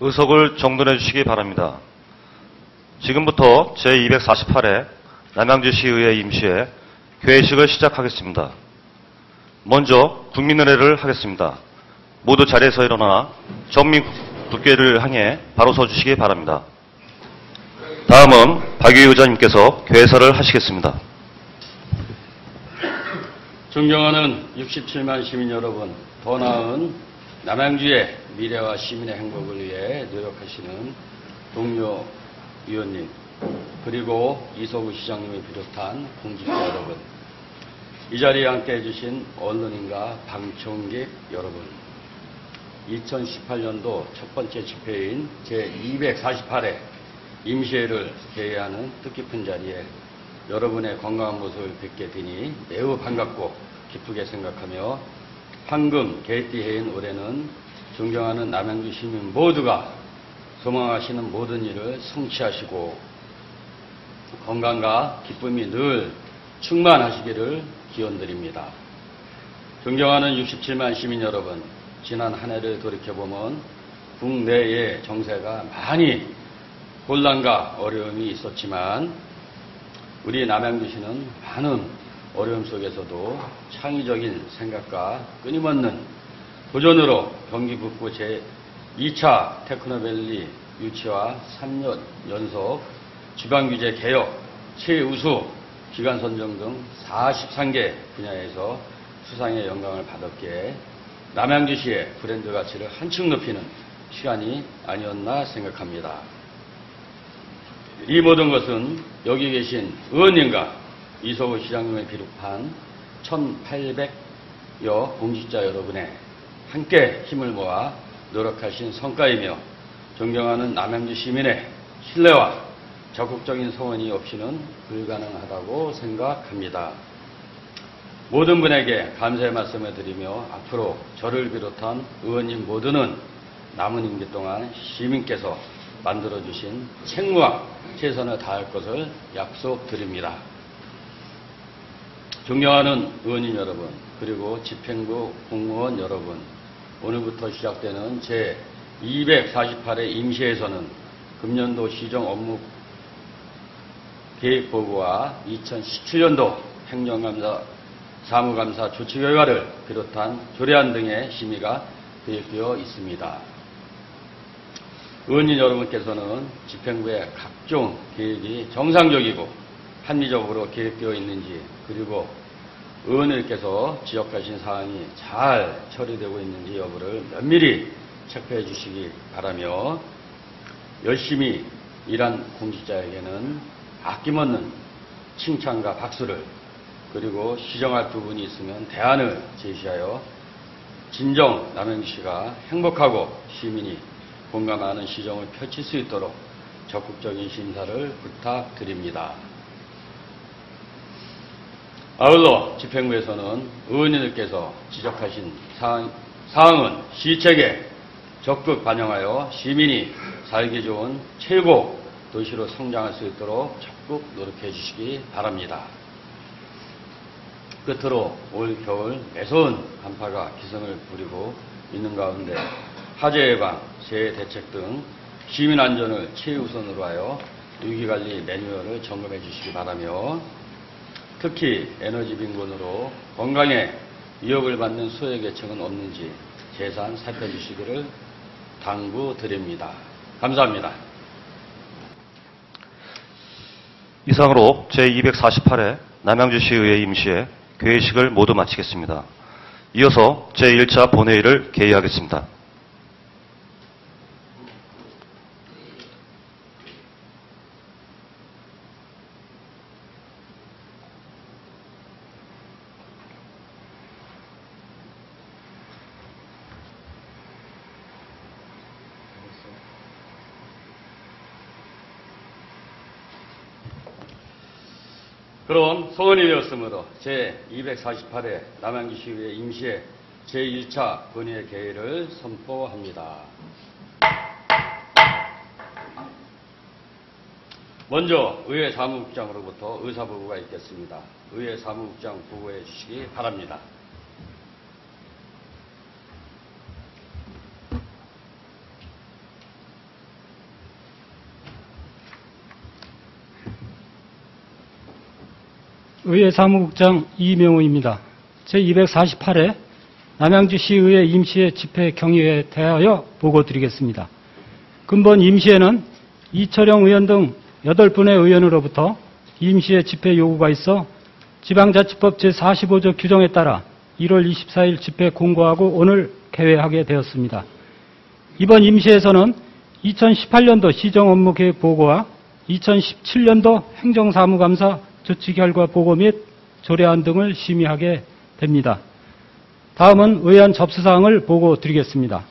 의석을 정돈해 주시기 바랍니다. 지금부터 제248회 남양주시의회 임시회 개회식을 시작하겠습니다. 먼저 국민의례를 하겠습니다. 모두 자리에서 일어나 전민 국회를 향해 바로 서주시기 바랍니다. 다음은 박유희 의장님께서 개회사를 하시겠습니다. 존경하는 67만 시민 여러분, 더 나은 남양주의 미래와 시민의 행복을 위해 노력하시는 동료 위원님, 그리고 이소구 시장님을 비롯한 공직자 여러분, 이 자리에 함께해 주신 언론인과 방청객 여러분, 2018년도 첫 번째 집회인 제248회 임시회를 개회하는 뜻깊은 자리에 여러분의 건강한 모습을 뵙게 되니 매우 반갑고 기쁘게 생각하며 황금 개띠해인 올해는 존경하는 남양주 시민 모두가 소망하시는 모든 일을 성취하시고 건강과 기쁨이 늘 충만하시기를 기원드립니다. 존경하는 67만 시민 여러분, 지난 한 해를 돌이켜보면 국내의 정세가 많이 혼란과 어려움이 있었지만 우리 남양주시는 많은 어려움 속에서도 창의적인 생각과 끊임없는 도전으로 경기 북부 제2차 테크노밸리 유치와 3년 연속 지방규제 개혁, 최우수 기관 선정 등 43개 분야에서 수상의 영광을 받았기에 남양주시의 브랜드 가치를 한층 높이는 시간이 아니었나 생각합니다. 이 모든 것은 여기 계신 의원님과 이소구 시장님을 비롯한 1,800여 공직자 여러분의 함께 힘을 모아 노력하신 성과이며 존경하는 남양주 시민의 신뢰와 적극적인 성원이 없이는 불가능하다고 생각합니다. 모든 분에게 감사의 말씀을 드리며 앞으로 저를 비롯한 의원님 모두는 남은 임기 동안 시민께서 만들어주신 책무와 최선을 다할 것을 약속드립니다. 존경하는 의원님 여러분, 그리고 집행부 공무원 여러분, 오늘부터 시작되는 제248회 임시회에서는 금년도 시정 업무 계획보고와 2017년도 행정감사, 사무감사 조치 결과를 비롯한 조례안 등의 심의가 계획되어 있습니다. 의원님 여러분께서는 집행부의 각종 계획이 정상적이고 합리적으로 계획되어 있는지, 그리고 의원님께서 지적하신 사항이 잘 처리되고 있는지 여부를 면밀히 체크해 주시기 바라며 열심히 일한 공직자에게는 아낌없는 칭찬과 박수를, 그리고 시정할 부분이 있으면 대안을 제시하여 진정 남양주시가 행복하고 시민이 공감하는 시정을 펼칠 수 있도록 적극적인 심사를 부탁드립니다. 아울러 집행부에서는 의원님들께서 지적하신 사항은 시책에 적극 반영하여 시민이 살기 좋은 최고 도시로 성장할 수 있도록 적극 노력해 주시기 바랍니다. 끝으로 올 겨울 매서운 한파가 기승을 부리고 있는 가운데 화재 예방, 재해 대책 등 시민 안전을 최우선으로 하여 위기관리 매뉴얼을 점검해 주시기 바라며 특히 에너지 빈곤으로 건강에 위협을 받는 소외계층은 없는지 재산 살펴주시기를 당부드립니다. 감사합니다. 이상으로 제248회 남양주시의회 임시회 개회식을 모두 마치겠습니다. 이어서 제1차 본회의를 개의하겠습니다. 그럼 소원이 되었으므로 제248회 남양주시의회 임시회 제1차 본회의 개회를 선포합니다. 먼저 의회 사무국장으로부터 의사보고가 있겠습니다. 의회 사무국장 보고해 주시기 바랍니다. 의회 사무국장 이명우입니다. 제248회 남양주시의회 임시회 집회 경위에 대하여 보고드리겠습니다. 근본 임시회는 이철영 의원 등 8분의 의원으로부터 임시회 집회 요구가 있어 지방자치법 제45조 규정에 따라 1월 24일 집회 공고하고 오늘 개회하게 되었습니다. 이번 임시회에서는 2018년도 시정업무계획 보고와 2017년도 행정사무감사 조치 결과 보고 및 조례안 등을 심의하게 됩니다. 다음은 의원 접수사항을 보고 드리겠습니다.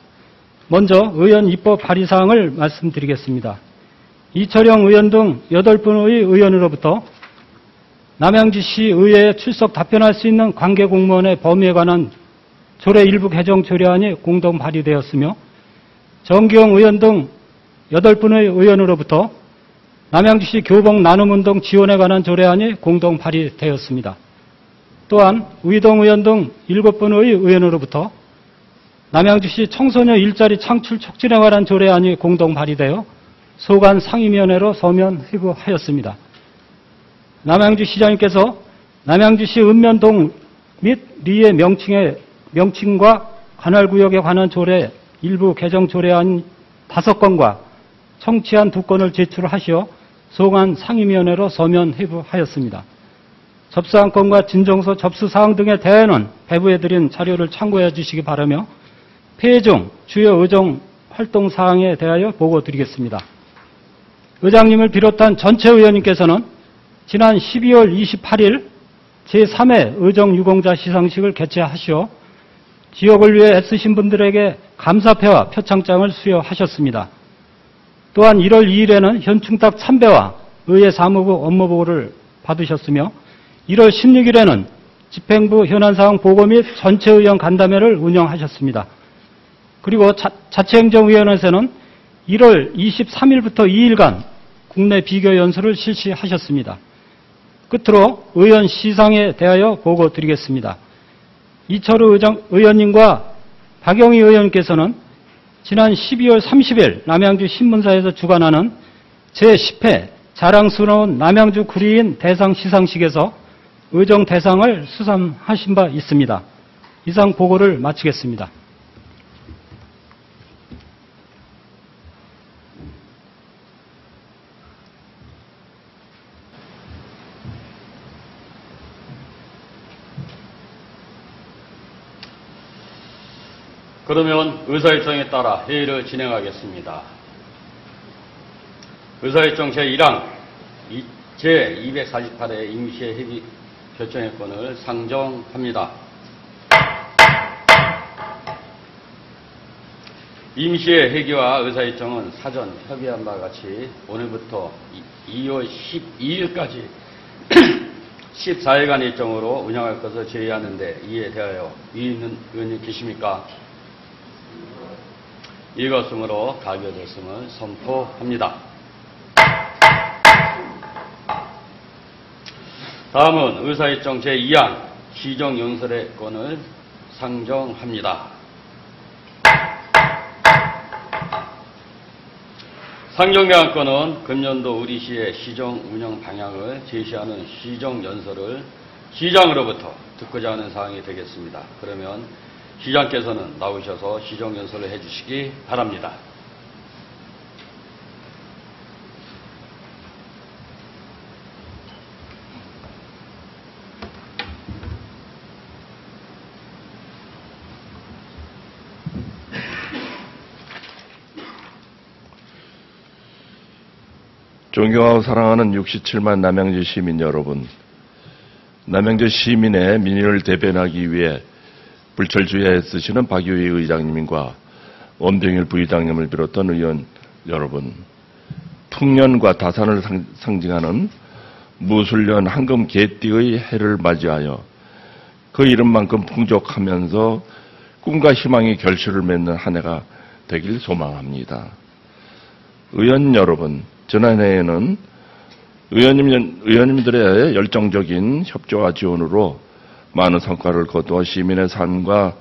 먼저 의원 입법 발의사항을 말씀드리겠습니다. 이철영 의원 등 8분의 의원으로부터 남양주시 의회에 출석 답변할 수 있는 관계 공무원의 범위에 관한 조례 일부 개정 조례안이 공동 발의되었으며 정기영 의원 등 8분의 의원으로부터 남양주시 교복 나눔운동 지원에 관한 조례안이 공동 발의되었습니다. 또한 의동 의원 등 7분의 의원으로부터 남양주시 청소년 일자리 창출 촉진에 관한 조례안이 공동 발의되어 소관 상임위원회로 서면 회부하였습니다. 남양주시장님께서 남양주시 읍면동 및 리의 명칭과 관할구역에 관한 조례 일부 개정 조례안 5건과 청취안 2건을 제출하시어 소관 상임위원회로 서면 회부하였습니다. 접수안건과 진정서 접수사항 등에 대해는 배부해드린 자료를 참고해 주시기 바라며 폐회 중 주요 의정 활동 사항에 대하여 보고드리겠습니다. 의장님을 비롯한 전체 의원님께서는 지난 12월 28일 제3회 의정유공자 시상식을 개최하시어 지역을 위해 애쓰신 분들에게 감사패와 표창장을 수여하셨습니다. 또한 1월 2일에는 현충탑 참배와 의회 사무부 업무보고를 받으셨으며 1월 16일에는 집행부 현안사항 보고 및 전체 의원 간담회를 운영하셨습니다. 그리고 자치행정위원회에서는 1월 23일부터 2일간 국내 비교 연수를 실시하셨습니다. 끝으로 의원 시상에 대하여 보고드리겠습니다. 이철우 의원님과 박영희 의원님께서는 지난 12월 30일 남양주 신문사에서 주관하는 제10회 자랑스러운 남양주 구리인 대상 시상식에서 의정 대상을 수상하신 바 있습니다. 이상 보고를 마치겠습니다. 그러면 의사일정에 따라 회의를 진행하겠습니다. 의사일정 제1항 제248회 임시회 회의 결정의건을 상정합니다. 임시회 회기와 의사일정은 사전 협의한 바와 같이 오늘부터 2월 12일까지 14일간 일정으로 운영할 것을 제의하는데 이에 대하여 위에 있는 의원님 계십니까? 이것으로 가결됐음을 선포합니다. 다음은 의사일정 제2항 시정연설의 건을 상정합니다. 상정된 건은 금년도 우리시의 시정 운영 방향을 제시하는 시정연설을 시장으로부터 듣고자 하는 사항이 되겠습니다. 그러면 시장께서는 나오셔서 시정연설을 해주시기 바랍니다. 존경하고 사랑하는 67만 남양주 시민 여러분, 남양주 시민의 민의를 대변하기 위해 불철주야 애쓰시는 박유희 의장님과 원병일 부의장님을 비롯한 의원 여러분, 풍년과 다산을 상징하는 무술년 황금 개띠의 해를 맞이하여 그 이름만큼 풍족하면서 꿈과 희망의 결실을 맺는 한 해가 되길 소망합니다. 의원 여러분, 지난해에는 의원님들의 열정적인 협조와 지원으로 많은 성과를 거두어 시민의 삶과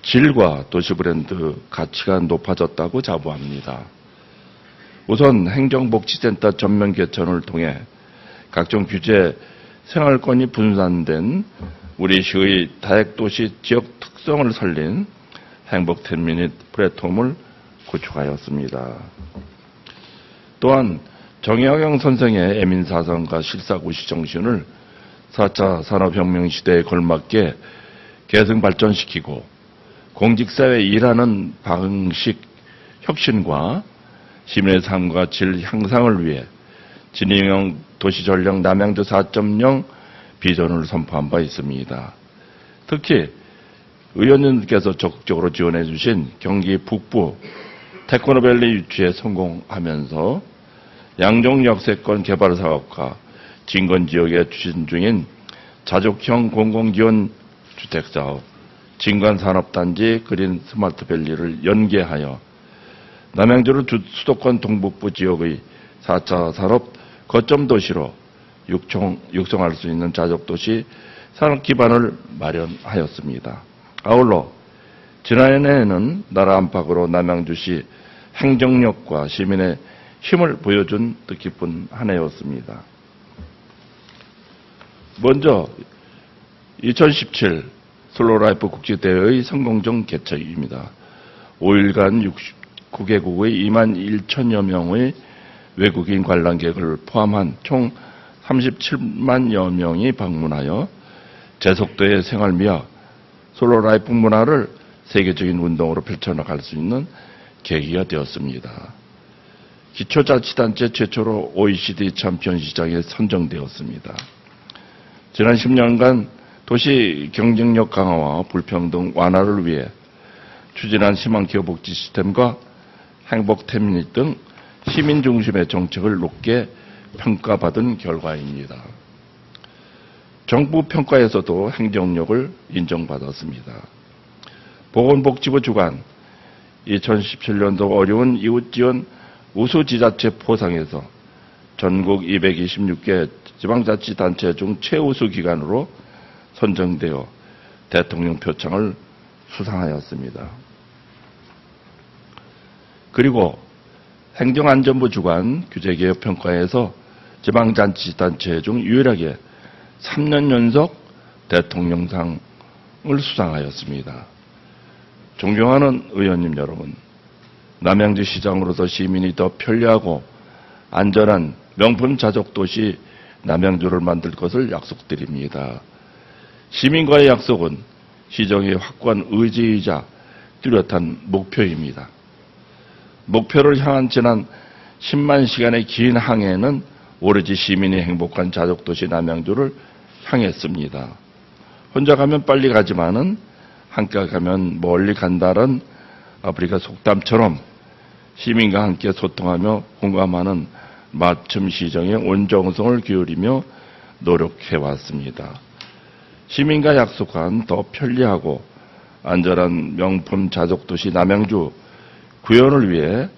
질과 도시 브랜드 가치가 높아졌다고 자부합니다. 우선 행정복지센터 전면 개천을 통해 각종 규제 생활권이 분산된 우리 시의 다핵도시 지역 특성을 살린 행복터미닛 플랫폼을 구축하였습니다. 또한 정약용 선생의 애민사상과 실사구시 정신을 4차 산업혁명 시대에 걸맞게 계승 발전시키고 공직사회 일하는 방식 혁신과 시민의 삶과 질 향상을 위해 진행형 도시전략 남양주 4.0 비전을 선포한 바 있습니다. 특히 의원님께서 적극적으로 지원해 주신 경기 북부 테크노밸리 유치에 성공하면서 양종 역세권 개발 사업과 진건 지역에 추진 중인 자족형 공공지원 주택사업, 진관산업단지 그린 스마트밸리를 연계하여 남양주를 수도권 동북부 지역의 4차 산업 거점 도시로 육성할 수 있는 자족도시 산업 기반을 마련하였습니다. 아울러 지난해에는 나라 안팎으로 남양주시 행정력과 시민의 힘을 보여준 뜻깊은 한 해였습니다. 먼저 2017 슬로라이프 국제대회의 성공적 개최입니다. 5일간 69개국의 2만 1천여 명의 외국인 관람객을 포함한 총 37만여 명이 방문하여 제속도의 생활미와 슬로라이프 문화를 세계적인 운동으로 펼쳐나갈 수 있는 계기가 되었습니다. 기초자치단체 최초로 OECD 챔피언 시장에 선정되었습니다. 지난 10년간 도시 경쟁력 강화와 불평등 완화를 위해 추진한 희망기업복지 시스템과 행복터미닛 등 시민 중심의 정책을 높게 평가받은 결과입니다. 정부 평가에서도 행정력을 인정받았습니다. 보건복지부 주관 2017년도 어려운 이웃지원 우수지자체 포상에서 전국 226개 지방자치단체 중 최우수 기관으로 선정되어 대통령 표창을 수상하였습니다. 그리고 행정안전부 주관 규제개혁 평가에서 지방자치단체 중 유일하게 3년 연속 대통령상을 수상하였습니다. 존경하는 의원님 여러분, 남양주 시장으로서 시민이 더 편리하고 안전한 명품 자족도시 남양주를 만들 것을 약속드립니다. 시민과의 약속은 시정의 확고한 의지이자 뚜렷한 목표입니다. 목표를 향한 지난 10만 시간의 긴 항해는 오로지 시민이 행복한 자족도시 남양주를 향했습니다. 혼자 가면 빨리 가지만은 함께 가면 멀리 간다는 아프리카 속담처럼 시민과 함께 소통하며 공감하는 맞춤 시정에 온 정성을 기울이며 노력해왔습니다. 시민과 약속한 더 편리하고 안전한 명품 자족도시 남양주 구현을 위해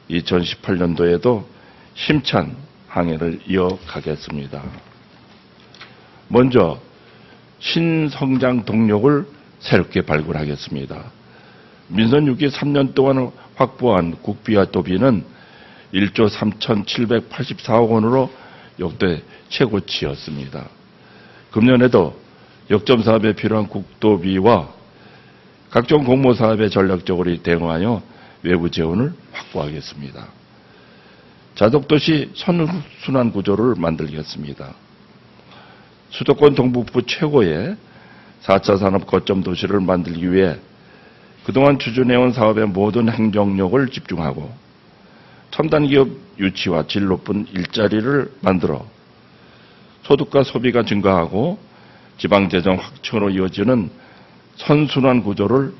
2018년도에도 힘찬 항해를 이어가겠습니다. 먼저 신성장 동력을 새롭게 발굴하겠습니다. 민선 6기 3년 동안 확보한 국비와 도비는 1조 3,784억 원으로 역대 최고치였습니다. 금년에도 역점 사업에 필요한 국도비와 각종 공모 사업에 전략적으로 대응하여 외부 재원을 확보하겠습니다. 자족도시 선순환 구조를 만들겠습니다. 수도권 동북부 최고의 4차 산업 거점 도시를 만들기 위해 그동안 추진해온 사업의 모든 행정력을 집중하고 첨단 기업 유치와 질 높은 일자리를 만들어 소득과 소비가 증가하고 지방재정 확충으로 이어지는 선순환 구조를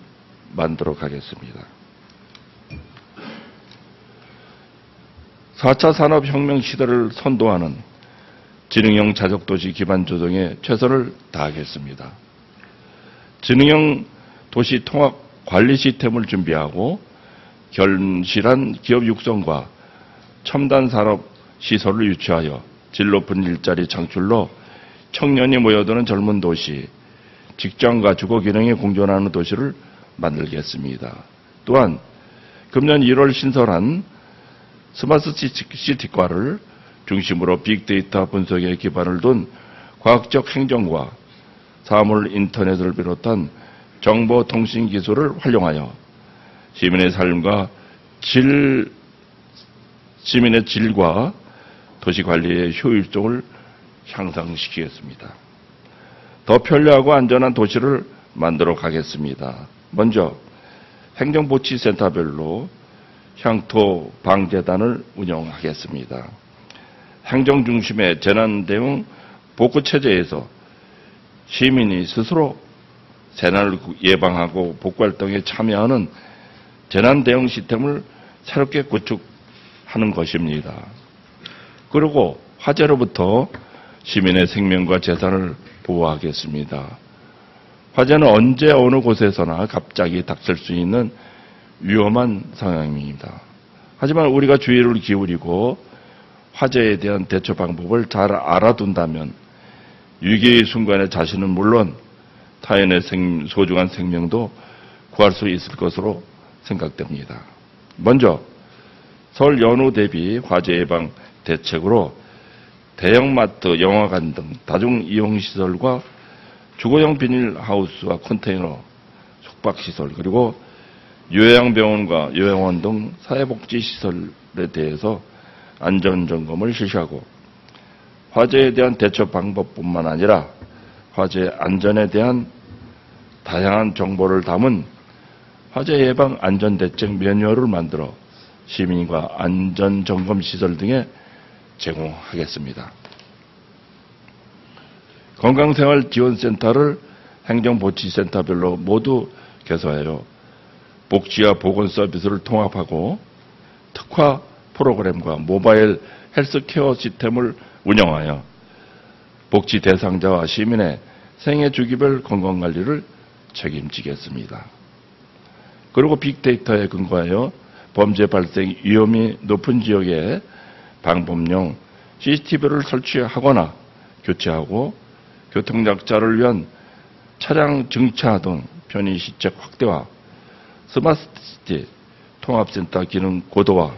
만들어 가겠습니다. 4차 산업혁명 시대를 선도하는 지능형 자족도시 기반 조성에 최선을 다하겠습니다. 지능형 도시 통합 관리 시스템을 준비하고 견실한 기업 육성과 첨단 산업 시설을 유치하여 질 높은 일자리 창출로 청년이 모여드는 젊은 도시, 직장과 주거 기능이 공존하는 도시를 만들겠습니다. 또한 금년 1월 신설한 스마트 시티과를 중심으로 빅데이터 분석에 기반을 둔 과학적 행정과 사물 인터넷을 비롯한 정보통신기술을 활용하여 시민의 삶과 시민의 질과 도시관리의 효율성을 향상시키겠습니다. 더 편리하고 안전한 도시를 만들어 가겠습니다. 먼저 행정복지센터별로 향토 방재단을 운영하겠습니다. 행정 중심의 재난 대응 복구 체제에서 시민이 스스로 재난을 예방하고 복구 활동에 참여하는 재난 대응 시스템을 새롭게 구축하는 것입니다. 그리고 화재로부터 시민의 생명과 재산을 보호하겠습니다. 화재는 언제 어느 곳에서나 갑자기 닥칠 수 있는 위험한 상황입니다. 하지만 우리가 주의를 기울이고 화재에 대한 대처 방법을 잘 알아둔다면 위기의 순간에 자신은 물론 타인의 소중한 생명도 구할 수 있을 것으로 생각됩니다. 먼저 설 연휴 대비 화재 예방 대책으로 대형마트, 영화관 등 다중이용시설과 주거용 비닐하우스와 컨테이너 숙박시설, 그리고 요양병원과 요양원 등 사회복지시설에 대해서 안전점검을 실시하고 화재에 대한 대처 방법뿐만 아니라 화재 안전에 대한 다양한 정보를 담은 화재 예방 안전대책 매뉴얼을 만들어 시민과 안전점검시설 등에 제공하겠습니다. 건강생활지원센터를 행정복지센터별로 모두 개설하여 복지와 보건 서비스를 통합하고 특화 프로그램과 모바일 헬스케어 시스템을 운영하여 복지 대상자와 시민의 생애 주기별 건강관리를 책임지겠습니다. 그리고 빅데이터에 근거하여 범죄 발생 위험이 높은 지역에 방범용 CCTV를 설치하거나 교체하고 교통약자를 위한 차량 증차 등 편의 시책 확대와 스마트시티 통합센터 기능 고도화,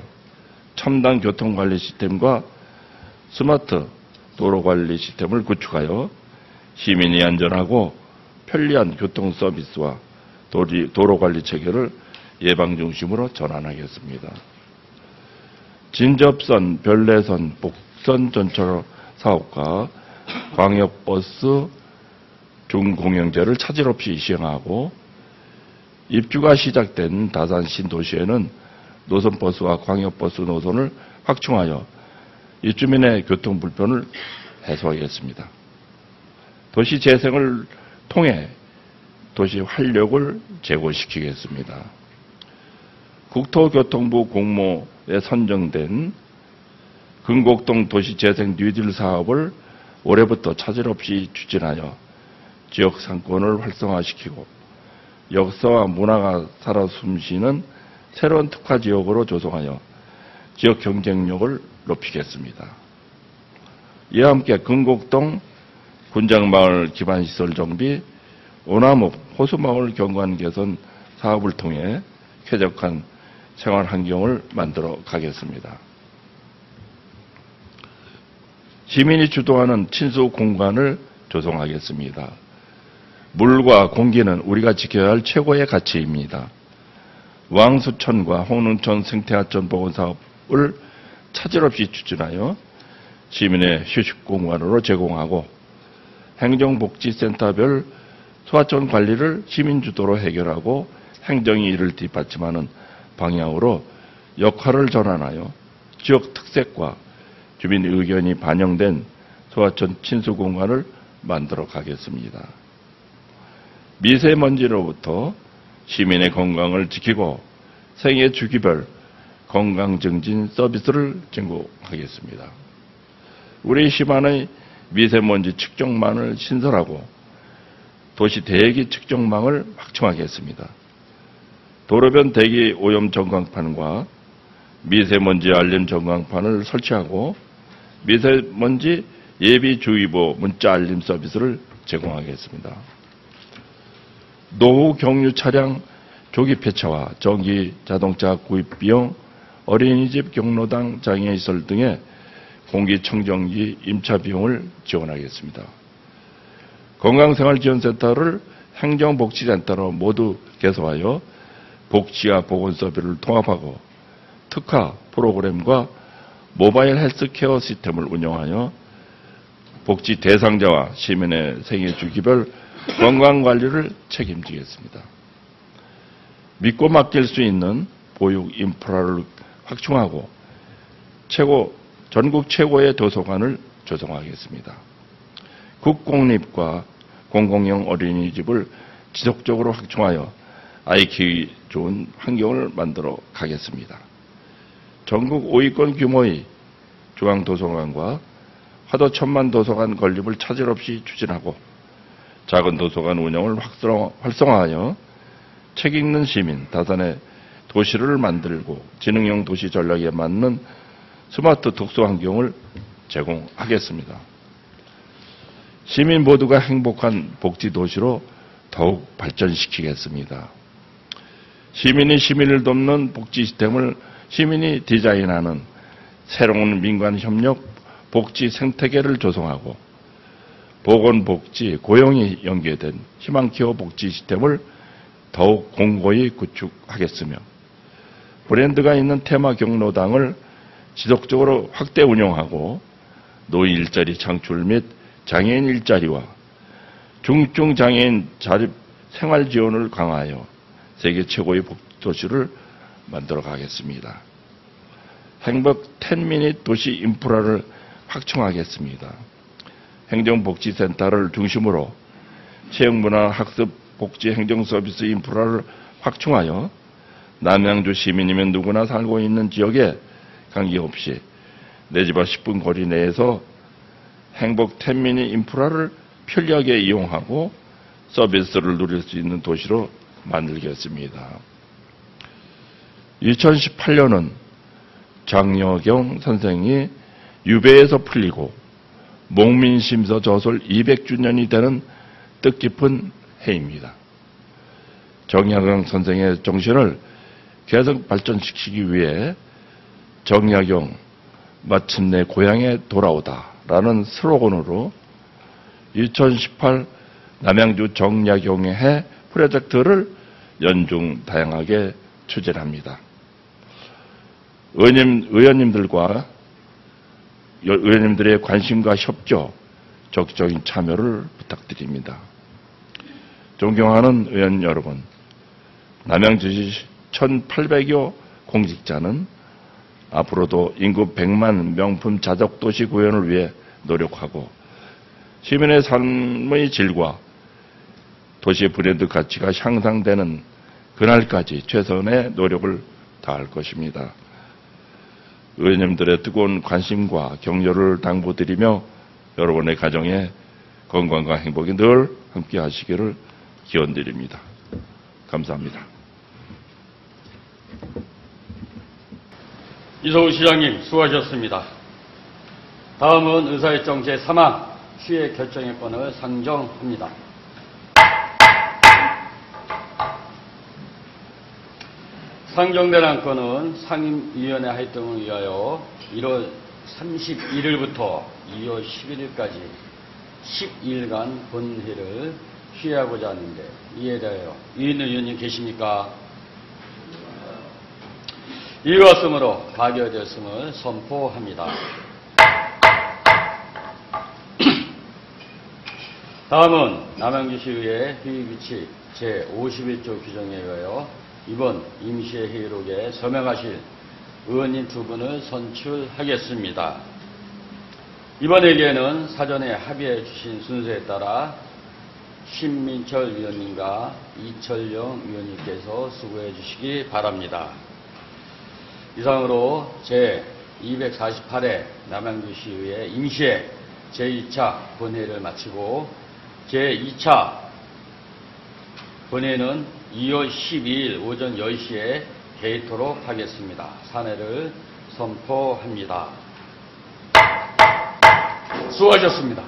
첨단 교통관리 시스템과 스마트 도로관리 시스템을 구축하여 시민이 안전하고 편리한 교통 서비스와 도로관리 체계를 예방 중심으로 전환하겠습니다. 진접선, 별내선, 복선 전철 사업과 광역버스 중공영제를 차질 없이 시행하고 입주가 시작된 다산 신도시에는 노선버스와 광역버스 노선을 확충하여 입주민의 교통 불편을 해소하겠습니다. 도시 재생을 통해 도시 활력을 제고시키겠습니다. 국토교통부 공모에 선정된 금곡동 도시재생 뉴딜 사업을 올해부터 차질 없이 추진하여 지역 상권을 활성화시키고 역사와 문화가 살아 숨쉬는 새로운 특화지역으로 조성하여 지역 경쟁력을 높이겠습니다. 이와 함께 금곡동 군장마을 기반시설 정비, 오나무 호수마을 경관 개선 사업을 통해 쾌적한 생활 환경을 만들어 가겠습니다. 시민이 주도하는 친수 공간을 조성하겠습니다. 물과 공기는 우리가 지켜야 할 최고의 가치입니다. 왕수천과 홍릉천 생태하천 보건 사업을 차질 없이 추진하여 시민의 휴식 공간으로 제공하고 행정복지센터별 소하천 관리를 시민 주도로 해결하고 행정이 이를 뒷받침하는 방향으로 역할을 전환하여 지역 특색과 주민 의견이 반영된 소하천 친수 공간을 만들어 가겠습니다. 미세먼지로부터 시민의 건강을 지키고 생애 주기별 건강증진 서비스를 제공하겠습니다. 우리 시만의 미세먼지 측정망을 신설하고 도시 대기 측정망을 확충하겠습니다. 도로변 대기 오염 전광판과 미세먼지 알림 전광판을 설치하고 미세먼지 예비주의보 문자 알림 서비스를 제공하겠습니다. 노후 경유 차량 조기 폐차와 전기 자동차 구입 비용, 어린이집 경로당 장애시설 등의 공기청정기 임차 비용을 지원하겠습니다. 건강생활지원센터를 행정복지센터로 모두 개소하여 복지와 보건 서비스를 통합하고 특화 프로그램과 모바일 헬스케어 시스템을 운영하여 복지 대상자와 시민의 생애 주기별 건강관리를 책임지겠습니다. 믿고 맡길 수 있는 보육 인프라를 확충하고 전국 최고의 도서관을 조성하겠습니다. 국공립과 공공형 어린이집을 지속적으로 확충하여 아이 키우기 좋은 환경을 만들어 가겠습니다. 전국 5위권 규모의 중앙도서관과 화도 천만 도서관 건립을 차질 없이 추진하고 작은 도서관 운영을 활성화하여 책 읽는 시민, 다산의 도시를 만들고 지능형 도시 전략에 맞는 스마트 독서 환경을 제공하겠습니다. 시민 모두가 행복한 복지 도시로 더욱 발전시키겠습니다. 시민이 시민을 돕는 복지 시스템을 시민이 디자인하는 새로운 민관 협력 복지 생태계를 조성하고 보건복지, 고용이 연계된 희망케어 복지 시스템을 더욱 공고히 구축하겠으며 브랜드가 있는 테마 경로당을 지속적으로 확대 운영하고 노인 일자리 창출 및 장애인 일자리와 중증 장애인 자립 생활 지원을 강화하여 세계 최고의 복지도시를 만들어 가겠습니다. 행복 10미닛 도시 인프라를 확충하겠습니다. 행정복지센터를 중심으로 체육문화 학습 복지 행정서비스 인프라를 확충하여 남양주 시민이면 누구나 살고 있는 지역에 관계없이 내 집 앞 10분 거리 내에서 행복 10미닛 인프라를 편리하게 이용하고 서비스를 누릴 수 있는 도시로 만들겠습니다. 2018년은 장여경 선생이 유배에서 풀리고 목민심서 저술 200주년이 되는 뜻깊은 해입니다. 정약용 선생의 정신을 계속 발전시키기 위해 정약용 마침내 고향에 돌아오다라는 슬로건으로 2018 남양주 정약용의 해 프로젝트를 연중 다양하게 추진합니다. 의원님들의 관심과 협조, 적극적인 참여를 부탁드립니다. 존경하는 의원 여러분, 남양주시 1,800여 공직자는 앞으로도 인구 100만 명품 자족도시 구현을 위해 노력하고 시민의 삶의 질과 도시의 브랜드 가치가 향상되는 그날까지 최선의 노력을 다할 것입니다. 의원님들의 뜨거운 관심과 격려를 당부드리며 여러분의 가정에 건강과 행복이 늘 함께 하시기를 기원드립니다. 감사합니다. 이소우 시장님 수고하셨습니다. 다음은 의사일정 제3항 시의 결정의권을 상정합니다. 상정된 안건은 상임위원회 활동을 위하여 1월 31일부터 2월 11일까지 10일간 본회를 취하고자 하는데 이에 대하여 유인 의원님 계십니까? 이와 같으므로 가결되었음을 선포합니다. 다음은 남양주시의회 회의규칙 제51조 규정에 의하여 이번 임시회 회의록에 서명하실 의원님 두 분을 선출하겠습니다. 이번 회기에는 사전에 합의해 주신 순서에 따라 신민철 위원님과 이철영 위원님께서 수고해 주시기 바랍니다. 이상으로 제248회 남양주시의회 임시회 제2차 본회의를 마치고 제2차 본회의는 2월 12일 오전 10시에 개의토록 하겠습니다. 산회를 선포합니다. 수고하셨습니다.